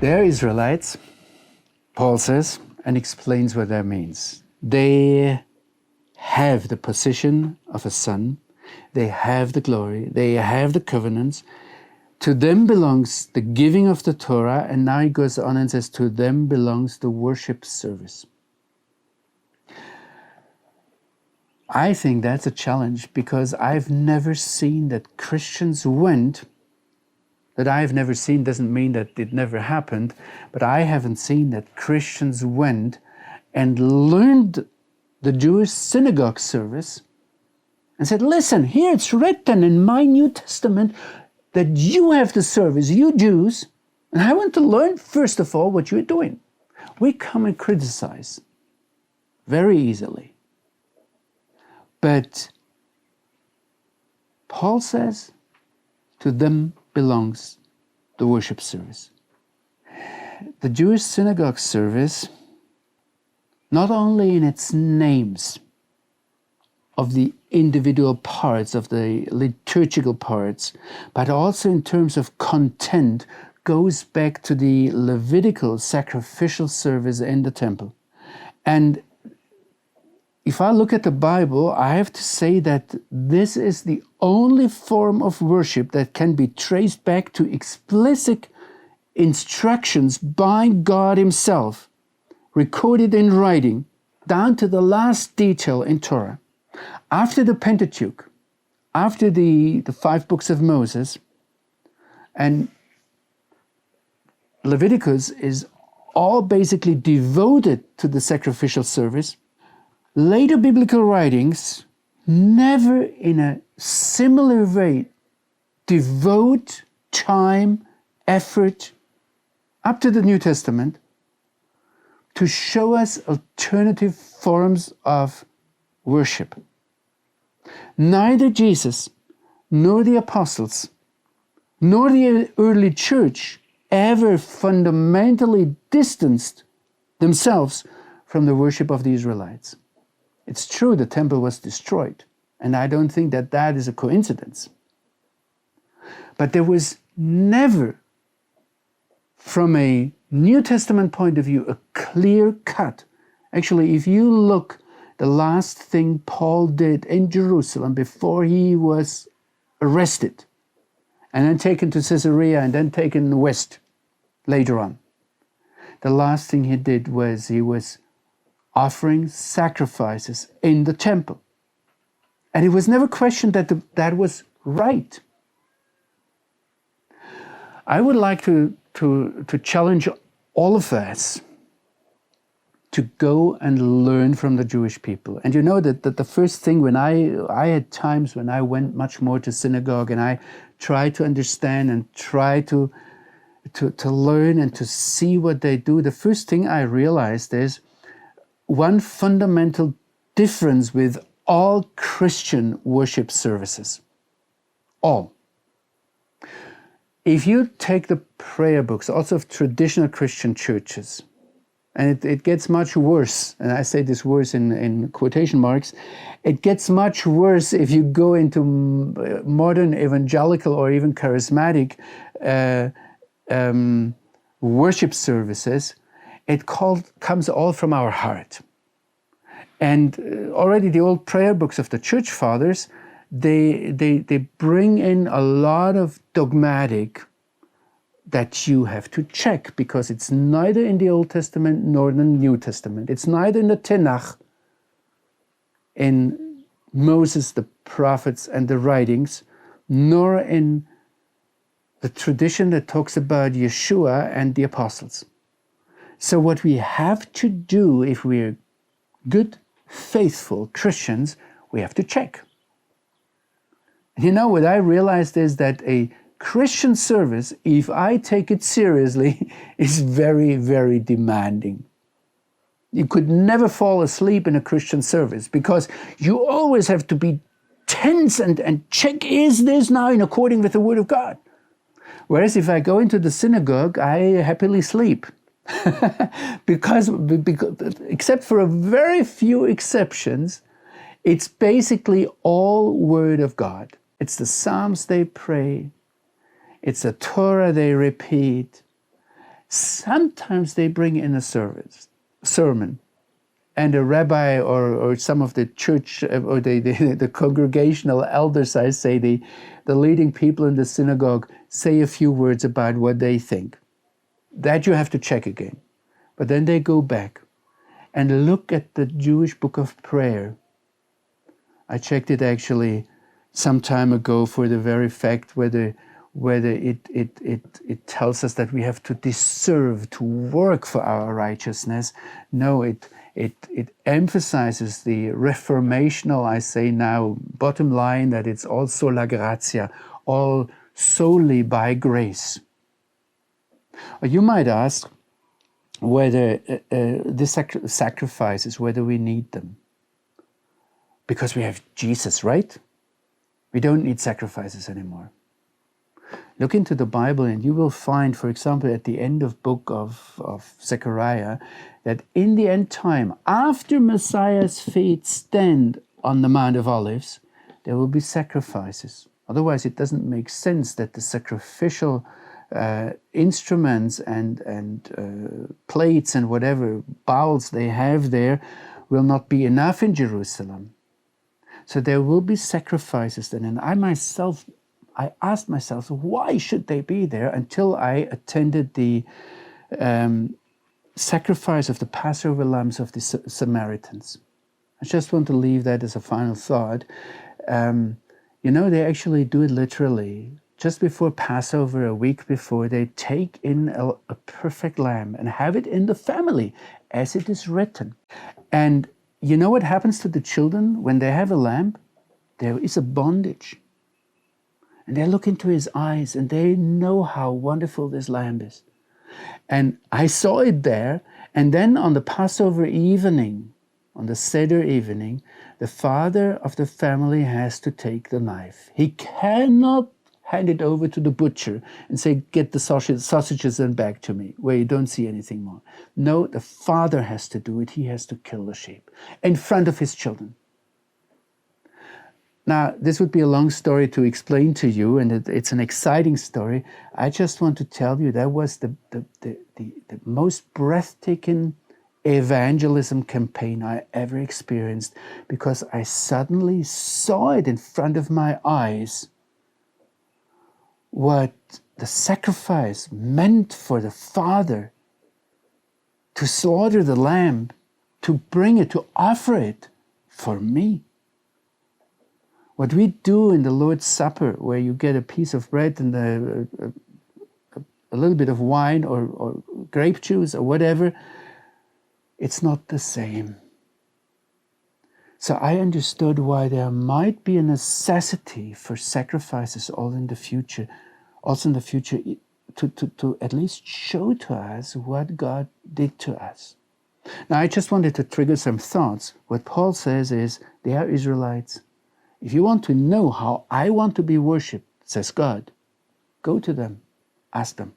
They're Israelites, Paul says, and explains what that means. They have the position of a son. They have the glory. They have the covenants. To them belongs the giving of the Torah, and now he goes on and says, to them belongs the worship service. I think that's a challenge, because I've never seen that Christians went, that I've never seen doesn't mean that it never happened, but I haven't seen that Christians went and learned the Jewish synagogue service and said, listen, here it's written in my New Testament that you have the service, you Jews, and I want to learn, first of all, what you're doing. We come and criticize very easily. But Paul says, to them belongs the worship service. The Jewish synagogue service, not only in its names of the individual parts, of the liturgical parts, but also in terms of content, goes back to the Levitical sacrificial service in the temple. And if I look at the Bible, I have to say that this is the only form of worship that can be traced back to explicit instructions by God Himself, recorded in writing, down to the last detail in Torah. After the Pentateuch, after the 5 books of Moses, and Leviticus is all basically devoted to the sacrificial service, later biblical writings never in a similar way devote time, effort, up to the New Testament, to show us alternative forms of worship. Neither Jesus, nor the apostles, nor the early church ever fundamentally distanced themselves from the worship of the Israelites. It's true the temple was destroyed, and I don't think that that is a coincidence. But there was never, from a New Testament point of view, a clear cut. Actually, if you look, the last thing Paul did in Jerusalem before he was arrested and then taken to Caesarea and then taken west later on, the last thing he did was he was offering sacrifices in the temple. And it was never questioned that that was right. I would like to challenge all of us to go and learn from the Jewish people. And you know that the first thing, when I had times when I went much more to synagogue and I tried to understand and try to learn and to see what they do, the first thing I realized is one fundamental difference with all Christian worship services. All. If you take the prayer books, also of traditional Christian churches, and it gets much worse, and I say this worse in quotation marks, it gets much worse if you go into modern evangelical or even charismatic worship services. It comes all from our heart. And already the old prayer books of the church fathers, they bring in a lot of dogmatic that you have to check, because it's neither in the Old Testament nor in the New Testament. It's neither in the Tanakh, in Moses, the prophets, and the writings, nor in the tradition that talks about Yeshua and the apostles. So what we have to do, if we're good, faithful Christians, we have to check. You know, what I realized is that a Christian service, if I take it seriously, is very, very demanding. You could never fall asleep in a Christian service, because you always have to be tense and check, is this now in according with the Word of God? Whereas if I go into the synagogue, I happily sleep. because except for a very few exceptions, it's basically all Word of God. It's the Psalms they pray. It's the Torah they repeat. Sometimes they bring in a sermon, and a rabbi or some of the church or the congregational elders, I say, the leading people in the synagogue say a few words about what they think. That you have to check again. But then they go back and look at the Jewish book of prayer. I checked it actually some time ago for the very fact whether it tells us that we have to deserve to work for our righteousness. No, it emphasizes the reformational, I say now, bottom line, that it's all sola gratia, all solely by grace. Or you might ask whether the sacrifices, whether we need them. Because we have Jesus, right? We don't need sacrifices anymore. Look into the Bible and you will find, for example, at the end of book of Zechariah, that in the end time, after Messiah's feet stand on the Mount of Olives, there will be sacrifices. Otherwise, it doesn't make sense that the sacrificial instruments and plates and whatever bowls they have there will not be enough in Jerusalem. So there will be sacrifices then. And I asked myself, why should they be there, until I attended the sacrifice of the Passover lambs of the Samaritans. I just want to leave that as a final thought. They actually do it literally. Just before Passover, a week before, they take in a perfect lamb and have it in the family, as it is written. And you know what happens to the children when they have a lamb? There is a bondage. And they look into his eyes and they know how wonderful this lamb is. And I saw it there. And then on the Passover evening, on the Seder evening, the father of the family has to take the knife. He cannot hand it over to the butcher and say, get the sausages and back to me, where you don't see anything more. No, the father has to do it. He has to kill the sheep in front of his children. Now, this would be a long story to explain to you, and it's an exciting story. I just want to tell you that was the most breathtaking evangelism campaign I ever experienced, because I suddenly saw it in front of my eyes, what the sacrifice meant for the Father to slaughter the lamb, to bring it, to offer it for me. What we do in the Lord's Supper, where you get a piece of bread and a little bit of wine or grape juice or whatever, it's not the same. So I understood why there might be a necessity for sacrifices also in the future, to at least show to us what God did to us. Now, I just wanted to trigger some thoughts. What Paul says is, they are Israelites. If you want to know how I want to be worshipped, says God, go to them, ask them.